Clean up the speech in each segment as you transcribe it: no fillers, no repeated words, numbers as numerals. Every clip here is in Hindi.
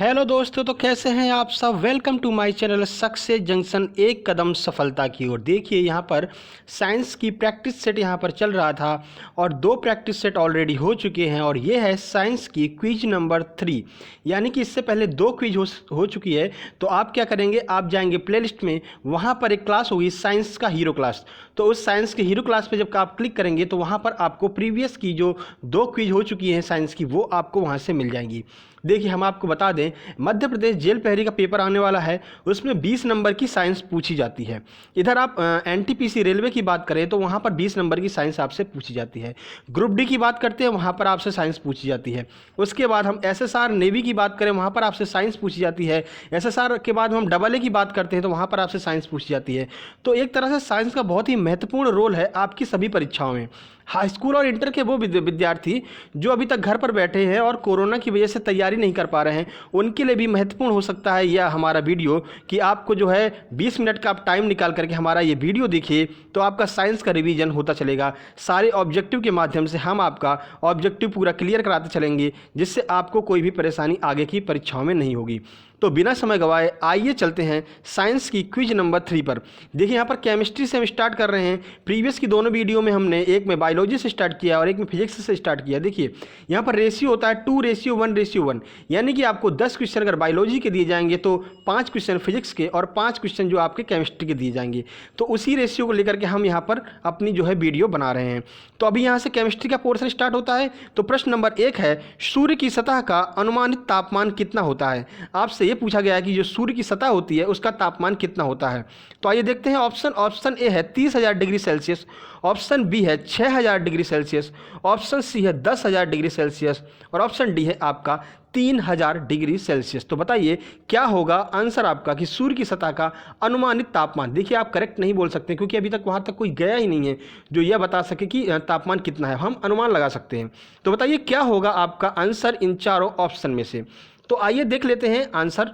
हेलो दोस्तों, तो कैसे हैं आप सब। Welcome to my channel success junction, एक कदम सफलता की ओर। देखिए यहाँ पर साइंस की प्रैक्टिस सेट यहाँ पर चल रहा था और 2 प्रैक्टिस सेट ऑलरेडी हो चुके हैं और ये है साइंस की क्विज नंबर 3। यानी कि इससे पहले 2 क्विज हो चुकी है। तो आप क्या करेंगे, आप जाएंगे प्लेलिस्ट में, वहाँ पर एक क्लास होगी साइंस का हीरो क्लास। तो उस साइंस के हीरो क्लास पे जब आप क्लिक करेंगे तो वहाँ पर आपको प्रीवियस की जो 2 क्विज हो चुकी हैं साइंस की, वो आपको वहाँ से मिल जाएंगी। देखिए हम आपको बता दें, मध्य प्रदेश जेल प्रहरी का पेपर आने वाला है, उसमें 20 नंबर की साइंस पूछी जाती है। इधर आप एनटीपीसी रेलवे की बात करें तो वहाँ पर 20 नंबर की साइंस आपसे पूछी जाती है। ग्रुप डी की बात करते हैं, वहाँ पर आपसे साइंस पूछी जाती है। उसके बाद हम एसएसआर नेवी की बात करें, वहाँ पर आपसे साइंस पूछी जाती है। एसएसआर के बाद हम डबल ए की बात करते हैं तो वहाँ पर आपसे साइंस पूछी जाती है। तो एक तरह से साइंस का बहुत ही महत्वपूर्ण रोल है आपकी सभी परीक्षाओं में। हाई स्कूल और इंटर के वो विद्यार्थी जो अभी तक घर पर बैठे हैं और कोरोना की वजह से तैयारी नहीं कर पा रहे हैं, उनके लिए भी महत्वपूर्ण हो सकता है यह हमारा वीडियो, कि आपको जो है 20 मिनट का आप टाइम निकाल करके हमारा ये वीडियो देखिए, तो आपका साइंस का रिवीजन होता चलेगा। सारे ऑब्जेक्टिव के माध्यम से हम आपका ऑब्जेक्टिव पूरा क्लियर कराते चलेंगे, जिससे आपको कोई भी परेशानी आगे की परीक्षाओं में नहीं होगी। तो बिना समय गवाए आइए चलते हैं साइंस की क्विज नंबर 3 पर। देखिए यहाँ पर केमिस्ट्री से हम स्टार्ट कर रहे हैं। प्रीवियस की दोनों वीडियो में हमने एक में बायोलॉजी से स्टार्ट किया और एक में फिजिक्स से स्टार्ट किया। देखिए यहाँ पर रेशियो होता है 2:1:1, यानी कि आपको 10 क्वेश्चन अगर बायोलॉजी के दिए जाएंगे तो 5 क्वेश्चन फिजिक्स के और 5 क्वेश्चन जो आपके केमिस्ट्री के दिए जाएंगे। तो उसी रेशियो को लेकर के हम यहाँ पर अपनी जो है वीडियो बना रहे हैं। तो अभी यहाँ से केमिस्ट्री का पोर्शन स्टार्ट होता है। तो प्रश्न नंबर 1 है, सूर्य की सतह का अनुमानित तापमान कितना होता है। आपसे ये पूछा गया है कि जो सूर्य की सतह होती है उसका तापमान कितना होता है। तो आइए देखते हैं। ऑप्शन ए है 30,000 डिग्री सेल्सियस, ऑप्शन बी है 6,000 डिग्री सेल्सियस, ऑप्शन सी है 10,000 डिग्री सेल्सियस और ऑप्शन डी है आपका 3,000 डिग्री सेल्सियस। तो बताइए क्या होगा आंसर आपका कि सूर्य की सतह का अनुमानित तापमान। देखिए आप करेक्ट नहीं बोल सकते क्योंकि अभी तक वहाँ तक कोई गया ही नहीं है जो यह बता सके कि तापमान कितना है। हम अनुमान लगा सकते हैं। तो बताइए क्या होगा आपका आंसर इन चारों ऑप्शन में से। तो आइए देख लेते हैं आंसर।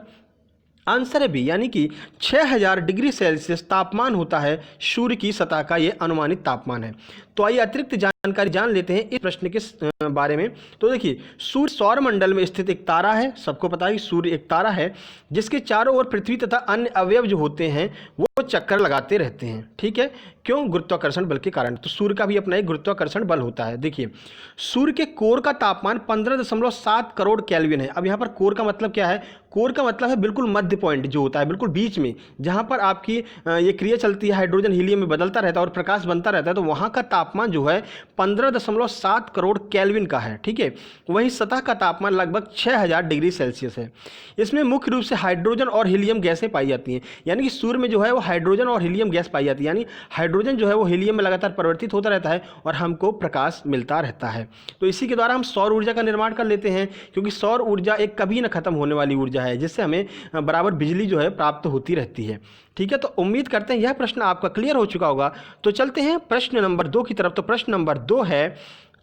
आंसर है बी, यानी कि 6,000 डिग्री सेल्सियस तापमान होता है सूर्य की सतह का, ये अनुमानित तापमान है। तो आइए अतिरिक्त जानकारी जान लेते हैं इस प्रश्न के बारे में। तो देखिए सूर्य सौर मंडल में स्थित एक तारा है। सबको पता है कि सूर्य एक तारा है जिसके चारों ओर पृथ्वी तथा अन्य अवयव जो होते हैं वो चक्कर लगाते रहते हैं। ठीक है, क्यों? गुरुत्वाकर्षण बल के कारण। तो सूर्य का भी अपना एक गुरुत्वाकर्षण बल होता है। देखिए सूर्य के कोर का तापमान 15.7 करोड़ केल्विन है। अब यहाँ पर कोर का मतलब क्या है? कोर का मतलब है बिल्कुल मध्य पॉइंट जो होता है, बिल्कुल बीच में, जहाँ पर आपकी ये क्रिया चलती है, हाइड्रोजन हीलियम में बदलता रहता है और प्रकाश बनता रहता है। तो वहाँ का तापमान जो है 15.7 करोड़ केल्विन का है। ठीक है, वहीं सतह का तापमान लगभग 6,000 डिग्री सेल्सियस है। इसमें मुख्य रूप से हाइड्रोजन और हीलियम गैसें पाई जाती हैं। यानी कि सूर्य में जो है वो हाइड्रोजन और हीलियम गैस पाई जाती है। यानी हाइड्रोजन जो है वो हीलियम में लगातार परिवर्तित होता रहता है और हमको प्रकाश मिलता रहता है। तो इसी के द्वारा हम सौर ऊर्जा का निर्माण कर लेते हैं, क्योंकि सौर ऊर्जा एक कभी न खत्म होने वाली ऊर्जा है, जिससे हमें बराबर बिजली जो है प्राप्त होती रहती है। ठीक है, तो उम्मीद करते हैं यह प्रश्न आपका क्लियर हो चुका होगा। तो चलते हैं प्रश्न नंबर 2 की तरफ। तो प्रश्न नंबर 2 है,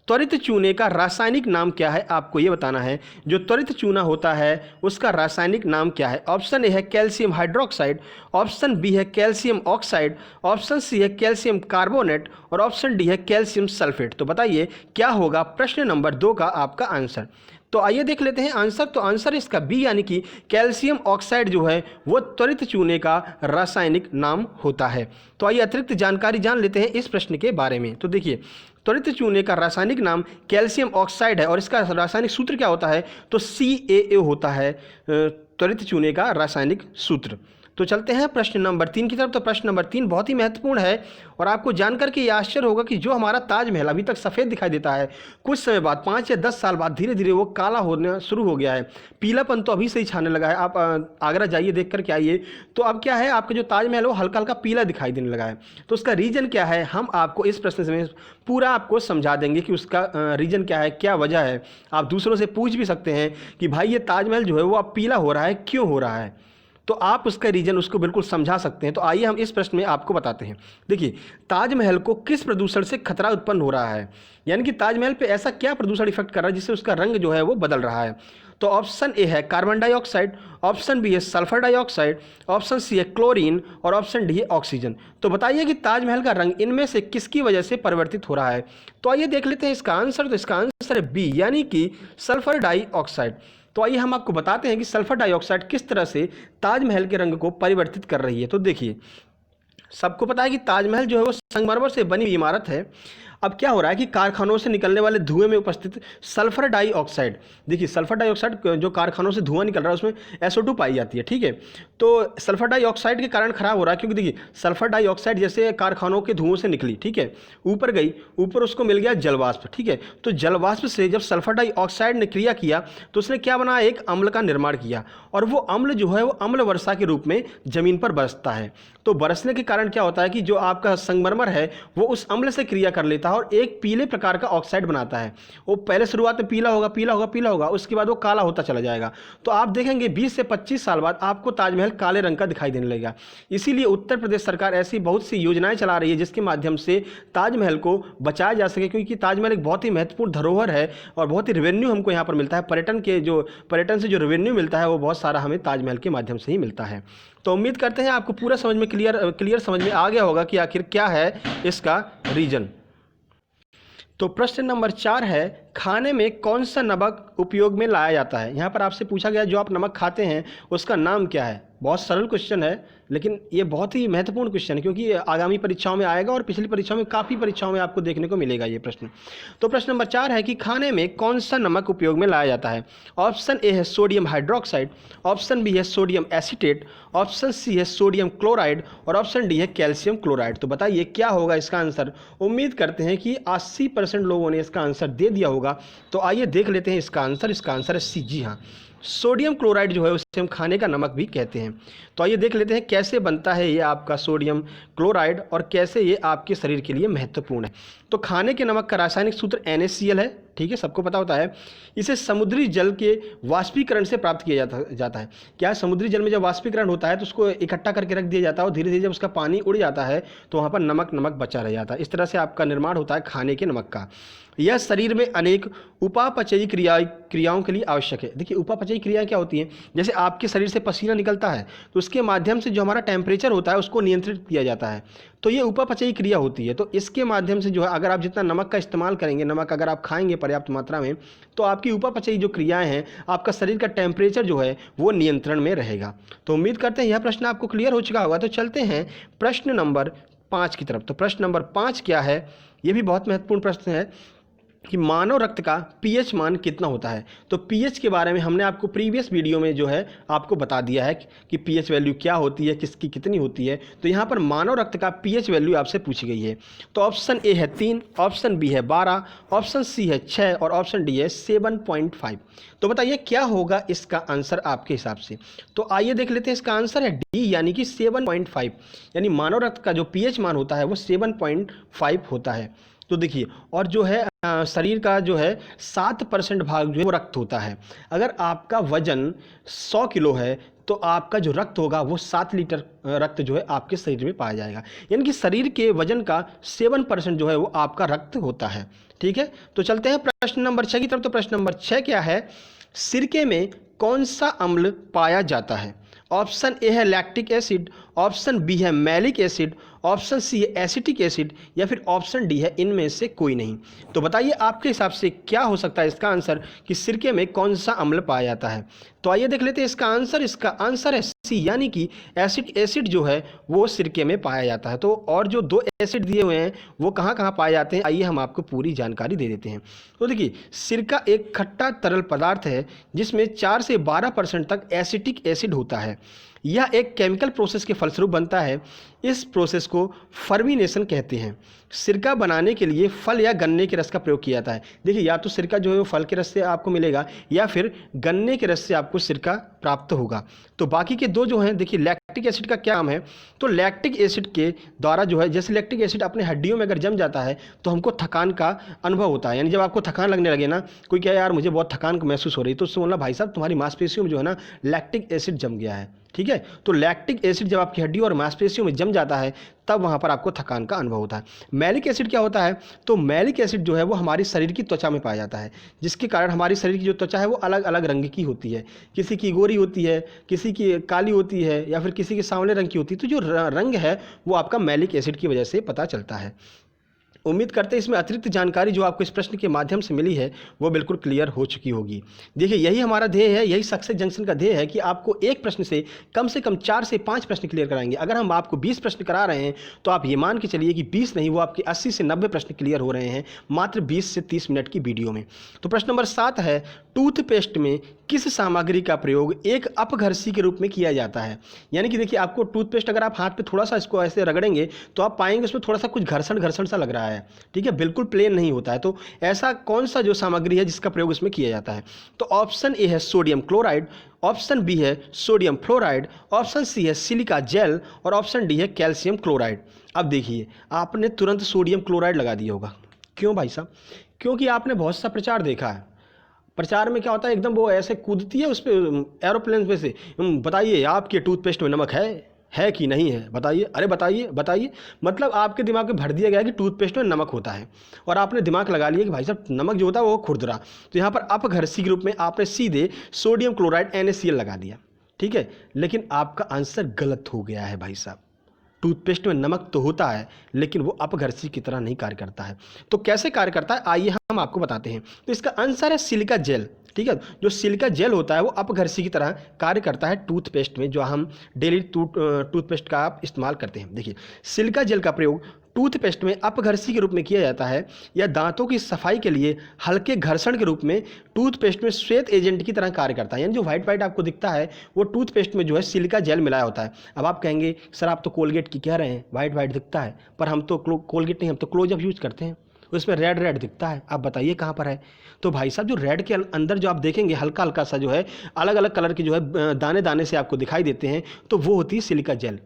त्वरित चूने का रासायनिक नाम क्या है? आपको यह बताना है जो त्वरित चूना होता है उसका रासायनिक नाम क्या है। ऑप्शन ए है कैल्शियम हाइड्रोक्साइड, ऑप्शन बी है कैल्शियम ऑक्साइड, ऑप्शन सी है कैल्शियम कार्बोनेट और ऑप्शन डी है कैल्शियम सल्फेट। तो बताइए क्या होगा प्रश्न नंबर 2 का आपका आंसर। तो आइए देख लेते हैं आंसर। तो आंसर इसका बी, यानी कि कैल्शियम ऑक्साइड जो है वो त्वरित चूने का रासायनिक नाम होता है। तो आइए अतिरिक्त जानकारी जान लेते हैं इस प्रश्न के बारे में। तो देखिए त्वरित चूने का रासायनिक नाम कैल्शियम ऑक्साइड है और इसका रासायनिक सूत्र क्या होता है? तो CaO होता है त्वरित चूने का रासायनिक सूत्र। तो चलते हैं प्रश्न नंबर 3 की तरफ। तो प्रश्न नंबर 3 बहुत ही महत्वपूर्ण है और आपको जानकर के ये आश्चर्य होगा कि जो हमारा ताजमहल अभी तक सफ़ेद दिखाई देता है, कुछ समय बाद 5 या 10 साल बाद धीरे धीरे वो काला होना शुरू हो गया है। पीलापन तो अभी से ही छाने लगा है। आप आगरा जाइए, देख कर के आइए, तो अब क्या है, आपका जो ताजमहल है वो हल्का हल्का पीला दिखाई देने लगा है। तो उसका रीज़न क्या है, हम आपको इस प्रश्न में पूरा आपको समझा देंगे कि उसका रीज़न क्या है, क्या वजह है। आप दूसरों से पूछ भी सकते हैं कि भाई ये ताजमहल जो है वो अब पीला हो रहा है, क्यों हो रहा है, तो आप उसका रीजन उसको बिल्कुल समझा सकते हैं। तो आइए हम इस प्रश्न में आपको बताते हैं। देखिए ताजमहल को किस प्रदूषण से खतरा उत्पन्न हो रहा है, यानी कि ताजमहल पे ऐसा क्या प्रदूषण इफेक्ट कर रहा है जिससे उसका रंग जो है वो बदल रहा है। तो ऑप्शन ए है कार्बन डाइऑक्साइड, ऑप्शन बी है सल्फर डाइऑक्साइड, ऑप्शन सी है क्लोरीन और ऑप्शन डी है ऑक्सीजन। तो बताइए कि ताजमहल का रंग इनमें से किसकी वजह से परिवर्तित हो रहा है। तो आइए देख लेते हैं इसका आंसर। तो इसका आंसर है बी, यानी कि सल्फर डाइऑक्साइड। तो आइए हम आपको बताते हैं कि सल्फर डाइऑक्साइड किस तरह से ताजमहल के रंग को परिवर्तित कर रही है। तो देखिए, सबको पता है कि ताजमहल जो है वो संगमरमर से बनी हुई इमारत है। अब क्या हो रहा है कि कारखानों से निकलने वाले धुएं में उपस्थित सल्फर डाइऑक्साइड, देखिए सल्फर डाइऑक्साइड जो कारखानों से धुआं निकल रहा है उसमें SO2 पाई जाती है, ठीक है। तो सल्फर डाइऑक्साइड के कारण खराब हो रहा है, क्योंकि देखिए सल्फर डाइऑक्साइड जैसे कारखानों के धुओं से निकली, ठीक है, ऊपर गई, ऊपर उसको मिल गया जलवाष्प, ठीक है। तो जलवाष्प से जब सल्फर डाइऑक्साइड ने क्रिया किया तो उसने क्या बनाया, एक अम्ल का निर्माण किया, और वो अम्ल जो है वो अम्ल वर्षा के रूप में जमीन पर बरसता है। तो बरसने के कारण क्या होता है कि जो आपका संगमरमर है वो उस अम्ल से क्रिया कर लेता है और एक पीले प्रकार का ऑक्साइड बनाता है। वो पहले शुरुआत में पीला होगा, पीला होगा, पीला होगा, उसके बाद वो काला होता चला जाएगा। तो आप देखेंगे 20 से 25 साल बाद आपको ताजमहल काले रंग का दिखाई देने लगेगा। इसीलिए उत्तर प्रदेश सरकार ऐसी बहुत सी योजनाएं चला रही है जिसके माध्यम से ताजमहल को बचाया जा सके, क्योंकि ताजमहल एक बहुत ही महत्वपूर्ण धरोहर है और बहुत ही रेवेन्यू हमको यहाँ पर मिलता है। पर्यटन से जो रेवेन्यू मिलता है वो बहुत सारा हमें ताजमहल के माध्यम से ही मिलता है। तो उम्मीद करते हैं आपको पूरा समझ में क्लियर समझ में आ गया होगा कि आखिर क्या है इसका रीजन। तो प्रश्न नंबर 4 है, खाने में कौन सा नमक उपयोग में लाया जाता है। यहाँ पर आपसे पूछा गया जो आप नमक खाते हैं उसका नाम क्या है। बहुत सरल क्वेश्चन है, लेकिन ये बहुत ही महत्वपूर्ण क्वेश्चन है, क्योंकि ये आगामी परीक्षाओं में आएगा और पिछली परीक्षाओं में, काफ़ी परीक्षाओं में आपको देखने को मिलेगा ये प्रश्न। तो प्रश्न नंबर 4 है कि खाने में कौन सा नमक उपयोग में लाया जाता है। ऑप्शन ए है सोडियम हाइड्रोक्साइड, ऑप्शन बी है सोडियम एसीटेट, ऑप्शन सी है सोडियम क्लोराइड और ऑप्शन डी है कैल्शियम क्लोराइड। तो बताइए क्या होगा इसका आंसर। उम्मीद करते हैं कि 80% लोगों ने इसका आंसर दे दिया होगा। तो आइए देख लेते हैं इसका आंसर। इसका आंसर है सी, जी हाँ, सोडियम क्लोराइड जो है उसे हम खाने का नमक भी कहते हैं। तो आइए देख लेते हैं कैसे बनता है ये आपका सोडियम क्लोराइड और कैसे ये आपके शरीर के लिए महत्वपूर्ण है। तो खाने के नमक का रासायनिक सूत्र NaCl है, ठीक है, सबको पता होता है। इसे समुद्री जल के वाष्पीकरण से प्राप्त किया जाता है। क्या है, समुद्री जल में जब वाष्पीकरण होता है तो उसको इकट्ठा करके रख दिया जाता है और धीरे धीरे जब उसका पानी उड़ जाता है तो वहाँ पर नमक बचा रह जाता है। इस तरह से आपका निर्माण होता है खाने के नमक का। यह शरीर में अनेक उपापचयी क्रियाओं के लिए आवश्यक है। देखिए उपापचयी क्रियाएं क्या होती हैं, जैसे आपके शरीर से पसीना निकलता है तो उसके माध्यम से जो हमारा टेम्परेचर होता है उसको नियंत्रित किया जाता है, तो ये उपापचयी क्रिया होती है। तो इसके माध्यम से जो है, अगर आप जितना नमक का इस्तेमाल करेंगे, नमक अगर आप खाएंगे पर्याप्त मात्रा में, तो आपकी उपापचयी जो क्रियाएं हैं, आपका शरीर का टेम्परेचर जो है वो नियंत्रण में रहेगा। तो उम्मीद करते हैं यह प्रश्न आपको क्लियर हो चुका होगा। तो चलते हैं प्रश्न नंबर 5 की तरफ। तो प्रश्न नंबर 5 क्या है, ये भी बहुत महत्वपूर्ण प्रश्न है कि मानव रक्त का pH मान कितना होता है। तो pH के बारे में हमने आपको प्रीवियस वीडियो में जो है आपको बता दिया है कि pH वैल्यू क्या होती है, किसकी कितनी होती है। तो यहाँ पर मानव रक्त का pH वैल्यू आपसे पूछी गई है। तो ऑप्शन ए है 3, ऑप्शन बी है 12, ऑप्शन सी है 6 और ऑप्शन डी है 7.5। तो बताइए क्या होगा इसका आंसर आपके हिसाब से। तो आइए देख लेते हैं। इसका आंसर है डी, यानी कि 7.5, यानी मानव रक्त का जो pH मान होता है वो 7.5 होता है। तो देखिए, और जो है शरीर का जो है 7% भाग जो है वो रक्त होता है। अगर आपका वजन 100 किलो है तो आपका जो रक्त होगा वो 7 लीटर रक्त जो है आपके शरीर में पाया जाएगा, यानी कि शरीर के वजन का 7% जो है वो आपका रक्त होता है, ठीक है। तो चलते हैं प्रश्न नंबर 6 की तरफ। तो प्रश्न नंबर 6 क्या है, सिरके में कौन सा अम्ल पाया जाता है। ऑप्शन ए है लैक्टिक एसिड, ऑप्शन बी है मैलिक एसिड, ऑप्शन सी है एसिटिक एसिड या फिर ऑप्शन डी है इनमें से कोई नहीं। तो बताइए आपके हिसाब से क्या हो सकता है इसका आंसर कि सिरके में कौन सा अम्ल पाया जाता है। तो आइए देख लेते हैं इसका आंसर। इसका आंसर है सी, यानी कि एसिड जो है वो सिरके में पाया जाता है। तो और जो 2 एसिड दिए हुए हैं वो कहाँ कहाँ पाए जाते हैं, आइए हम आपको पूरी जानकारी दे देते हैं। तो देखिए, सिरका एक खट्टा तरल पदार्थ है जिसमें 4 से 12% तक एसिटिक एसिड होता है। यह एक केमिकल प्रोसेस के फलस्वरूप बनता है। इस प्रोसेस को फर्मिनेशन कहते हैं। सिरका बनाने के लिए फल या गन्ने के रस का प्रयोग किया जाता है। देखिए, या तो सिरका जो है वो फल के रस से आपको मिलेगा या फिर गन्ने के रस से आपको सिरका प्राप्त होगा। तो बाकी के 2 जो हैं, देखिए लैक्टिक एसिड का क्या काम है। तो लैक्टिक एसिड के द्वारा जो है, जैसे लैक्टिक एसिड अपने हड्डियों में अगर जम जाता है तो हमको थकान का अनुभव होता है। यानी जब आपको थकान लगने लगे ना, कोई क्या यार मुझे बहुत थकान महसूस हो रही है, तो उससे बोलना भाई साहब तुम्हारी मांसपेशियों में जो है ना लैक्टिक एसिड जम गया है, ठीक है। तो लैक्टिक एसिड जब आपकी हड्डी और मांसपेशियों में जम जाता है तब वहाँ पर आपको थकान का अनुभव होता है। मैलिक एसिड क्या होता है, तो मैलिक एसिड जो है वो हमारी शरीर की त्वचा में पाया जाता है, जिसके कारण हमारी शरीर की जो त्वचा है वो अलग अलग रंग की होती है। किसी की गोरी होती है, किसी की काली होती है या फिर किसी की सांवले रंग की होती है। तो जो रंग है वो आपका मैलिक एसिड की वजह से पता चलता है। उम्मीद करते हैं इसमें अतिरिक्त जानकारी जो आपको इस प्रश्न के माध्यम से मिली है वो बिल्कुल क्लियर हो चुकी होगी। देखिए यही हमारा ध्येय है, यही सक्सेस जंक्शन का ध्येय है कि आपको एक प्रश्न से कम 4 से 5 प्रश्न क्लियर कराएंगे। अगर हम आपको 20 प्रश्न करा रहे हैं तो आप ये मान के चलिए कि 20 नहीं, वो आपके 80 से 90 प्रश्न क्लियर हो रहे हैं मात्र 20 से 30 मिनट की वीडियो में। तो प्रश्न नंबर 7 है, टूथपेस्ट में किस सामग्री का प्रयोग एक अपघर्षी के रूप में किया जाता है। यानी कि देखिए आपको टूथपेस्ट अगर आप हाथ पे थोड़ा सा इसको ऐसे रगड़ेंगे तो आप पाएंगे उसमें थोड़ा सा कुछ घर्षण घर्षण सा लग रहा है, ठीक है, बिल्कुल प्लेन नहीं होता है। तो ऐसा कौन सा जो सामग्री है जिसका प्रयोग इसमें किया जाता है? तो ऑप्शन ए है सोडियम क्लोराइड, ऑप्शन बी है सोडियम फ्लोराइड, ऑप्शन सी है सिलिका जेल और ऑप्शन डी है कैल्शियम क्लोराइड। अब देखिए आपने तुरंत सोडियम क्लोराइड लगा दिया होगा। क्यों भाई साहब? क्योंकि आपने बहुत सा प्रचार देखा है। प्रचार में क्या होता है, एकदम वो ऐसे कूदती है उस पर एरोप्लेन पे से, बताइए आपके टूथपेस्ट में नमक है कि नहीं है, बताइए, अरे बताइए बताइए। मतलब आपके दिमाग में भर दिया गया है कि टूथपेस्ट में नमक होता है और आपने दिमाग लगा लिया कि भाई साहब नमक जो होता है वो खुरदरा। तो यहाँ पर अपघर्षी के रूप में आपने सीधे सोडियम क्लोराइड NaCl लगा दिया, ठीक है। लेकिन आपका आंसर गलत हो गया है भाई साहब। टूथपेस्ट में नमक तो होता है लेकिन वो अपघर्षी की तरह नहीं कार्य करता है। तो कैसे कार्य करता है आइए हम आपको बताते हैं। तो इसका आंसर है सिलिका जेल, ठीक है। जो सिलिका जेल होता है वो अपघर्षी की तरह कार्य करता है टूथपेस्ट में, जो हम डेली टूथपेस्ट का आप इस्तेमाल करते हैं। देखिए सिलिका जेल का प्रयोग टूथपेस्ट में अपघर्षी के रूप में किया जाता है या दांतों की सफाई के लिए हल्के घर्षण के रूप में टूथपेस्ट में श्वेत एजेंट की तरह कार्य करता है। यानी जो व्हाइट व्हाइट आपको दिखता है वो टूथपेस्ट में जो है सिलिका जेल मिलाया होता है। अब आप कहेंगे सर आप तो कोलगेट की कह रहे हैं, व्हाइट व्हाइट दिखता है, पर हम तो कोलगेट नहीं, हम तो क्लोजअप यूज करते हैं, उसमें रेड रेड दिखता है। आप बताइए कहाँ पर है? तो भाई साहब जो रेड के अंदर जो आप देखेंगे हल्का हल्का सा जो है अलग अलग कलर के जो है दाने दाने से आपको दिखाई देते हैं, तो वो होती है सिलिका जेल।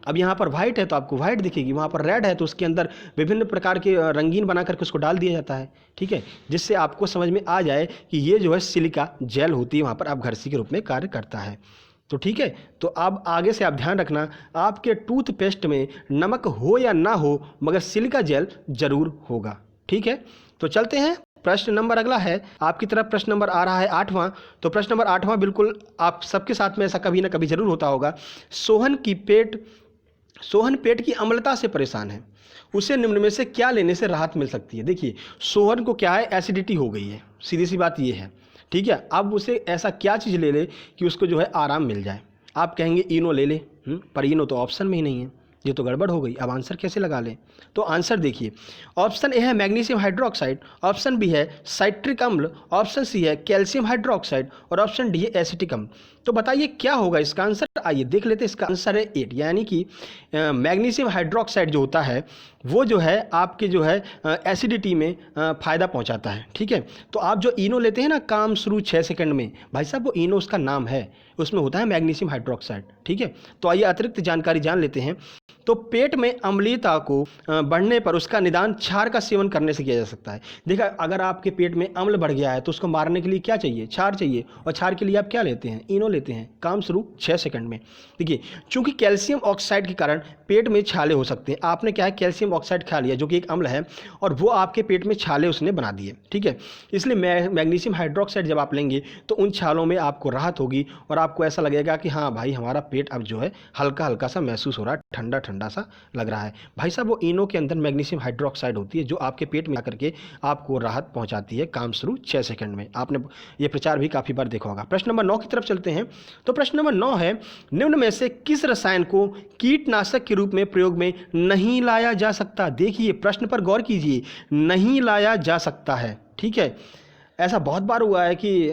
अब यहाँ पर व्हाइट है तो आपको व्हाइट दिखेगी, वहाँ पर रेड है तो उसके अंदर विभिन्न प्रकार के रंगीन बना करके उसको डाल दिया जाता है, ठीक है, जिससे आपको समझ में आ जाए कि ये जो है सिलिका जेल होती है, वहाँ पर अपघर्षी के रूप में कार्य करता है। तो ठीक है, तो अब आगे से आप ध्यान रखना आपके टूथपेस्ट में नमक हो या ना हो मगर सिलिका जेल जरूर होगा, ठीक है। तो चलते हैं प्रश्न नंबर अगला है आपकी तरफ। प्रश्न नंबर आ रहा है 8वां। तो प्रश्न नंबर 8वां बिल्कुल आप सबके साथ में ऐसा कभी ना कभी जरूर होता होगा। सोहन पेट की अम्लता से परेशान है, उसे निम्न में से क्या लेने से राहत मिल सकती है? देखिए सोहन को क्या है, एसिडिटी हो गई है, सीधी सी बात ये है, ठीक है। अब उसे ऐसा क्या चीज़ ले ले कि उसको जो है आराम मिल जाए? आप कहेंगे इनो ले ले, पर इनो तो ऑप्शन में ही नहीं है, ये तो गड़बड़ हो गई। अब आंसर कैसे लगा लें? तो आंसर देखिए, ऑप्शन ए है मैग्नीशियम हाइड्रोक्साइड, ऑप्शन बी है साइट्रिक अम्ल, ऑप्शन सी है कैल्शियम हाइड्रोक्साइड और ऑप्शन डी है एसिटिक अम्ल। तो बताइए क्या होगा इसका आंसर? आइए देख लेते हैं। इसका आंसर है 8, यानी कि मैग्नीशियम हाइड्रोक्साइड जो होता है वो जो है आपके जो है एसिडिटी में फ़ायदा पहुंचाता है, ठीक है। तो आप जो इनो लेते हैं ना काम शुरू 6 सेकंड में, भाई साहब वो इनो उसका नाम है, उसमें होता है मैग्नीशियम हाइड्रोक्साइड, ठीक है। तो आइए अतिरिक्त जानकारी जान लेते हैं। तो पेट में अम्लीयता को बढ़ने पर उसका निदान क्षार का सेवन करने से किया जा सकता है। देखा अगर आपके पेट में अम्ल बढ़ गया है तो उसको मारने के लिए क्या चाहिए? क्षार चाहिए, और क्षार के लिए आप क्या लेते हैं? इनो लेते हैं, काम शुरू 6 सेकंड में। देखिए चूंकि कैल्शियम ऑक्साइड के कारण पेट में छाले हो सकते हैं, आपने क्या है कैल्शियम ऑक्साइड खा लिया जो कि एक अम्ल है और वो आपके पेट में छाले उसने बना दिए, ठीक है। इसलिए मैग्नीशियम हाइड्रोक्साइड जब आप लेंगे तो उन छालों में आपको राहत होगी और आपको ऐसा लगेगा कि हाँ भाई हमारा पेट अब जो है हल्का हल्का सा महसूस हो रहा है, ठंडा ठंडा सा लग रहा है। भाई साहब वो इनो के अंदर मैग्नीशियम हाइड्रोक्साइड होती है जो आपके पेट में आकर के आपको राहत पहुंचाती है काम शुरू 6 सेकंड में। आपने ये प्रचार भी काफ़ी बार देखा होगा। प्रश्न नंबर 9 की तरफ चलते हैं। तो प्रश्न नंबर 9 है, निम्न में से किस रसायन को कीटनाशक के रूप में प्रयोग में नहीं लाया जा सकता? देखिए प्रश्न पर गौर कीजिए, नहीं लाया जा सकता है, ठीक है। ऐसा बहुत बार हुआ है कि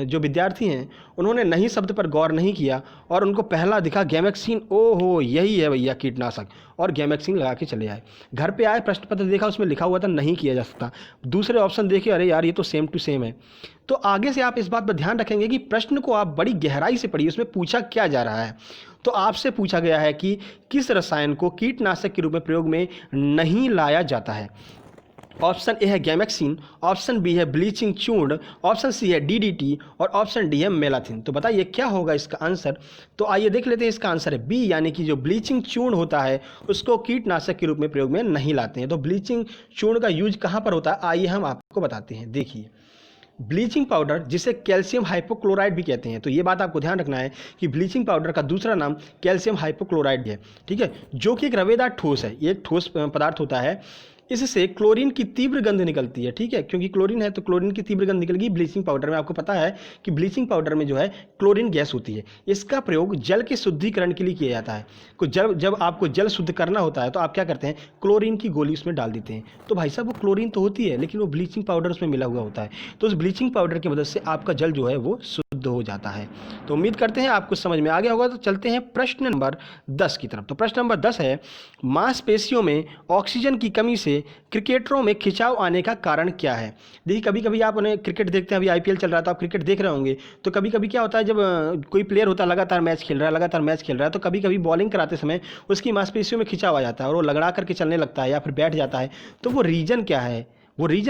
जो विद्यार्थी हैं उन्होंने नहीं शब्द पर गौर नहीं किया और उनको पहला दिखा गैमेक्सिन, ओहो यही है भैया कीटनाशक, और गैमेक्सिन लगा के चले आए। घर पे आए प्रश्न पत्र देखा उसमें लिखा हुआ था नहीं किया जा सकता, दूसरे ऑप्शन देखे अरे यार ये तो सेम टू सेम है। तो आगे से आप इस बात पर ध्यान रखेंगे कि प्रश्न को आप बड़ी गहराई से पढ़िए, उसमें पूछा क्या जा रहा है। तो आपसे पूछा गया है कि किस रसायन को कीटनाशक के रूप में प्रयोग में नहीं लाया जाता है? ऑप्शन ए है गैमेक्सिन, ऑप्शन बी है ब्लीचिंग चूर्ण, ऑप्शन सी है डीडीटी और ऑप्शन डी है मेलाथिन। तो बताइए क्या होगा इसका आंसर? तो आइए देख लेते हैं। इसका आंसर है बी, यानी कि जो ब्लीचिंग चूर्ण होता है उसको कीटनाशक के रूप में प्रयोग में नहीं लाते हैं। तो ब्लीचिंग चूर्ण का यूज कहाँ पर होता है आइए हम आपको बताते हैं। देखिए ब्लीचिंग पाउडर जिसे कैल्शियम हाइपोक्लोराइड भी कहते हैं, तो ये बात आपको ध्यान रखना है कि ब्लीचिंग पाउडर का दूसरा नाम कैल्शियम हाइपोक्लोराइड है, ठीक है, जो कि एक रवेदार ठोस है। ये एक ठोस पदार्थ होता है इससे क्लोरीन की तीव्र गंध निकलती है, ठीक है, क्योंकि क्लोरीन है तो क्लोरीन की तीव्र गंध निकलेगी ब्लीचिंग पाउडर में। आपको पता है कि ब्लीचिंग पाउडर में जो है क्लोरीन गैस होती है। इसका प्रयोग जल के शुद्धिकरण के लिए किया जाता है। जब आपको जल शुद्ध करना होता है तो आप क्या करते हैं, क्लोरीन की गोली उसमें डाल देते हैं। तो भाई साहब वो क्लोरीन तो होती है लेकिन वो ब्लीचिंग पाउडर उसमें मिला हुआ होता है, तो उस ब्लीचिंग पाउडर की मदद से आपका जल जो है वो शुद्ध हो जाता है। तो उम्मीद करते हैं आपको समझ में आ गया होगा। तो चलते हैं प्रश्न नंबर 10 की तरफ। तो प्रश्न नंबर 10 है, मांसपेशियों में ऑक्सीजन की कमी से क्रिकेटरों में खिंचाव आने का कारण क्या है। देखिए कभी कभी आप उन्हें क्रिकेट देखते हैं, अभी आईपीएल चल रहा है तो आप क्रिकेट देख रहे होंगे, तो कभी कभी क्या होता है जब कोई प्लेयर होता है लगातार मैच खेल रहा है तो कभी कभी बॉलिंग कराते समय उसकी मांसपेशियों में खिंचाव आ जाता है और वो लगड़ा करके चलने लगता है या फिर बैठ जाता है। तो वो रीजन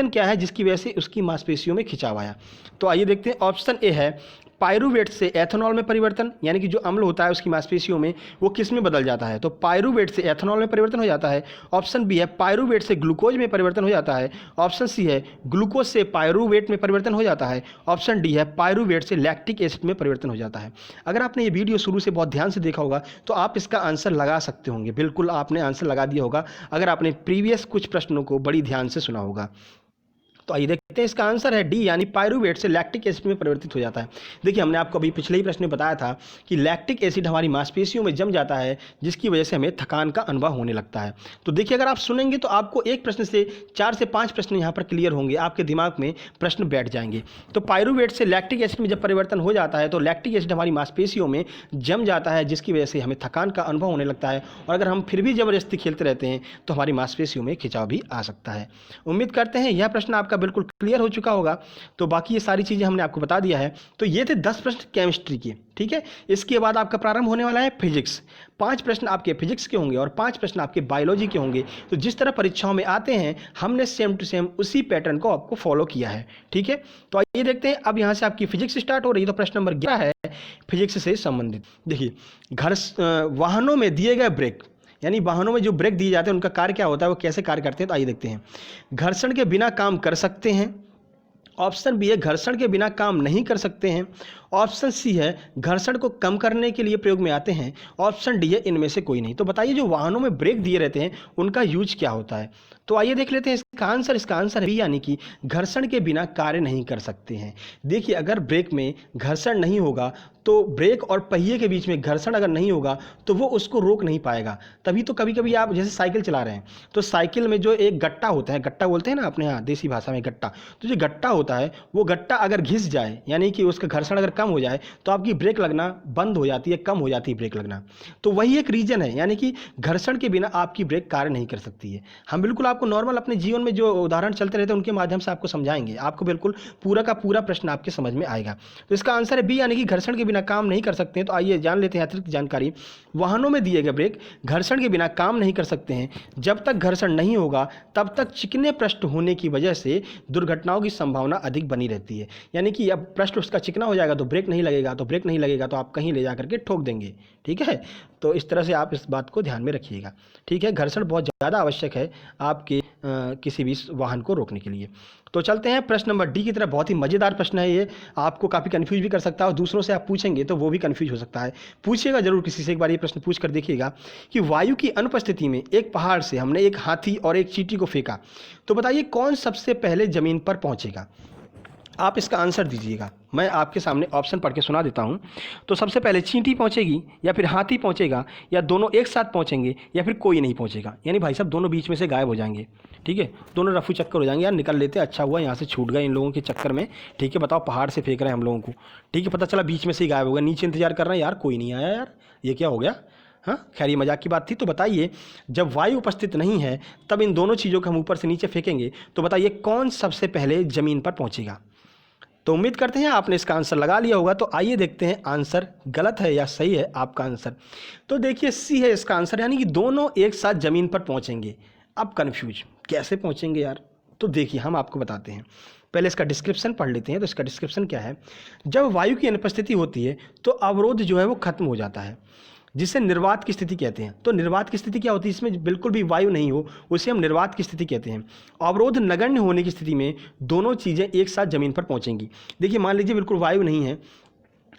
क्या है जिसकी वजह से उसकी मांसपेशियों में खिंचाव आया। तो आइए देखते हैं। ऑप्शन ए है पायरुवेट से एथेनॉल में परिवर्तन, यानी कि जो अम्ल होता है उसकी मांसपेशियों में वो किस में बदल जाता है, तो पायरुवेट से एथेनॉल में परिवर्तन हो जाता है। ऑप्शन बी है पायरुवेट से ग्लूकोज में परिवर्तन हो जाता है। ऑप्शन सी है ग्लूकोज से पायरुवेट में परिवर्तन हो जाता है। ऑप्शन डी है पायरुवेट से लैक्टिक एसिड में परिवर्तन हो जाता है। अगर आपने ये वीडियो शुरू से बहुत ध्यान से देखा होगा तो आप इसका आंसर लगा सकते होंगे, बिल्कुल आपने आंसर लगा दिया होगा अगर आपने प्रीवियस कुछ प्रश्नों को बड़ी ध्यान से सुना होगा। तो आइए देखते हैं, इसका आंसर है डी, यानी पायरुवेट से लैक्टिक एसिड में परिवर्तित हो जाता है। देखिए हमने आपको अभी पिछले ही प्रश्न में बताया था कि लैक्टिक एसिड हमारी मांसपेशियों में जम जाता है जिसकी वजह से हमें थकान का अनुभव होने लगता है। तो देखिए अगर आप सुनेंगे तो आपको एक प्रश्न से 4 से 5 प्रश्न यहाँ पर क्लियर होंगे, आपके दिमाग में प्रश्न बैठ जाएंगे। तो पायरुवेट से लैक्टिक एसिड में जब परिवर्तन हो जाता है तो लैक्टिक एसिड हमारी मांसपेशियों में जम जाता है जिसकी वजह से हमें थकान का अनुभव होने लगता है, और अगर हम फिर भी जबरदस्ती खेलते रहते हैं तो हमारी मांसपेशियों में खिंचाव भी आ सकता है। उम्मीद करते हैं यह प्रश्न आपका बिल्कुल क्लियर हो चुका होगा। तो बाकी ये सारी चीजें हमने आपको बता दिया है। तो ये थे 10 प्रश्न केमिस्ट्री के, ठीक है। इसके बाद आपका प्रारंभ होने वाला है फिजिक्स। 5 प्रश्न आपके फिजिक्स के होंगे और 5 प्रश्न आपके बायोलॉजी के होंगे। तो जिस तरह परीक्षाओं में आते हैं हमने सेम टू सेम उसी पैटर्न को आपको फॉलो किया है, ठीक है। तो आइए देखते हैं, अब यहाँ से आपकी फिजिक्स स्टार्ट हो रही है। तो प्रश्न नंबर 11 है फिजिक्स से संबंधित। देखिए वाहनों में दिए गए ब्रेक, यानी वाहनों में जो ब्रेक दिए जाते हैं उनका कार्य क्या होता है, वो कैसे कार्य करते हैं। तो आइए देखते हैं। घर्षण के बिना काम कर सकते हैं। ऑप्शन बी है घर्षण के बिना काम नहीं कर सकते हैं। ऑप्शन सी है घर्षण को कम करने के लिए प्रयोग में आते हैं। ऑप्शन डी है इनमें से कोई नहीं। तो बताइए जो वाहनों में ब्रेक दिए रहते हैं उनका यूज क्या होता है। तो आइए देख लेते हैं इसका आंसर है बी, यानी कि घर्षण के बिना कार्य नहीं कर सकते हैं। देखिए अगर ब्रेक में घर्षण नहीं होगा तो ब्रेक और पहिए के बीच में घर्षण अगर नहीं होगा तो वो उसको रोक नहीं पाएगा। तभी तो कभी कभी आप जैसे साइकिल चला रहे हैं तो साइकिल में जो एक गट्टा होता है, गट्टा बोलते हैं ना अपने यहाँ देसी भाषा में गट्टा, तो जो गट्टा होता है वो गट्टा अगर घिस जाए यानी कि उसका घर्षण अगर कम हो जाए तो आपकी ब्रेक लगना बंद हो जाती है, कम हो जाती है ब्रेक लगना। तो वही एक रीजन है, यानी कि घर्षण के बिना आपकी ब्रेक कार्य नहीं कर सकती है। हम बिल्कुल आपको नॉर्मल अपने जीवन में जो उदाहरण चलते रहते हैं उनके माध्यम से आपको समझाएंगे, आपको बिल्कुल पूरा का पूरा प्रश्न आपके समझ में आएगा। तो इसका आंसर है बी, यानी कि घर्षण के बिना काम नहीं कर सकते हैं। तो आइए जान लेते हैं अतिरिक्त जानकारी। वाहनों में दिए गए ब्रेक घर्षण के बिना काम नहीं कर सकते हैं। जब तक घर्षण नहीं होगा तब तक चिकने पृष्ठ होने की वजह से दुर्घटनाओं की संभावना अधिक बनी रहती है। यानी कि अब पृष्ठ उसका चिकना हो जाएगा तो ब्रेक नहीं लगेगा, तो ब्रेक नहीं लगेगा तो आप कहीं ले जा करके ठोक देंगे, ठीक है। तो इस तरह से आप इस बात को ध्यान में रखिएगा, ठीक है। घर्षण बहुत ज़्यादा आवश्यक है आपके किसी भी वाहन को रोकने के लिए। तो चलते हैं प्रश्न नंबर डी की तरफ। बहुत ही मज़ेदार प्रश्न है ये, आपको काफ़ी कन्फ्यूज भी कर सकता है और दूसरों से आप पूछेंगे तो वो भी कन्फ्यूज हो सकता है। पूछिएगा जरूर किसी से, एक बार ये प्रश्न पूछ कर देखिएगा कि वायु की अनुपस्थिति में एक पहाड़ से हमने एक हाथी और एक चींटी को फेंका, तो बताइए कौन सबसे पहले ज़मीन पर पहुँचेगा। आप इसका आंसर दीजिएगा। मैं आपके सामने ऑप्शन पढ़ के सुना देता हूं। तो सबसे पहले चींटी पहुंचेगी, या फिर हाथी पहुंचेगा, या दोनों एक साथ पहुंचेंगे, या फिर कोई नहीं पहुंचेगा। यानी भाई साहब दोनों बीच में से गायब हो जाएंगे, ठीक है। दोनों रफू चक्कर हो जाएंगे, यार निकल लेते, अच्छा हुआ यहाँ से छूट गए इन लोगों के चक्कर में, ठीक है। बताओ पहाड़ से फेंक रहे हैं हम लोगों को, ठीक है, पता चला बीच में से ही गायब हो गया। नीचे इंतजार कर रहे हैं, यार कोई नहीं आया, यार ये क्या हो गया। हाँ खैर ये मजाक की बात थी। तो बताइए जब वायु उपस्थित नहीं है तब इन दोनों चीज़ों को हम ऊपर से नीचे फेंकेंगे, तो बताइए कौन सबसे पहले ज़मीन पर पहुँचेगा। तो उम्मीद करते हैं आपने इसका आंसर लगा लिया होगा। तो आइए देखते हैं आंसर गलत है या सही है आपका आंसर। तो देखिए सी है इसका आंसर, यानी कि दोनों एक साथ ज़मीन पर पहुंचेंगे। अब कन्फ्यूज कैसे पहुंचेंगे यार, तो देखिए हम आपको बताते हैं। पहले इसका डिस्क्रिप्शन पढ़ लेते हैं। तो इसका डिस्क्रिप्शन क्या है, जब वायु की अनुपस्थिति होती है तो अवरोध जो है वो खत्म हो जाता है, जिसे निर्वात की स्थिति कहते हैं। तो निर्वात की स्थिति क्या होती है, इसमें बिल्कुल भी वायु नहीं हो, उसे हम निर्वात की स्थिति कहते हैं। अवरोध नगण्य होने की स्थिति में दोनों चीज़ें एक साथ जमीन पर पहुंचेंगी। देखिए मान लीजिए बिल्कुल वायु नहीं है,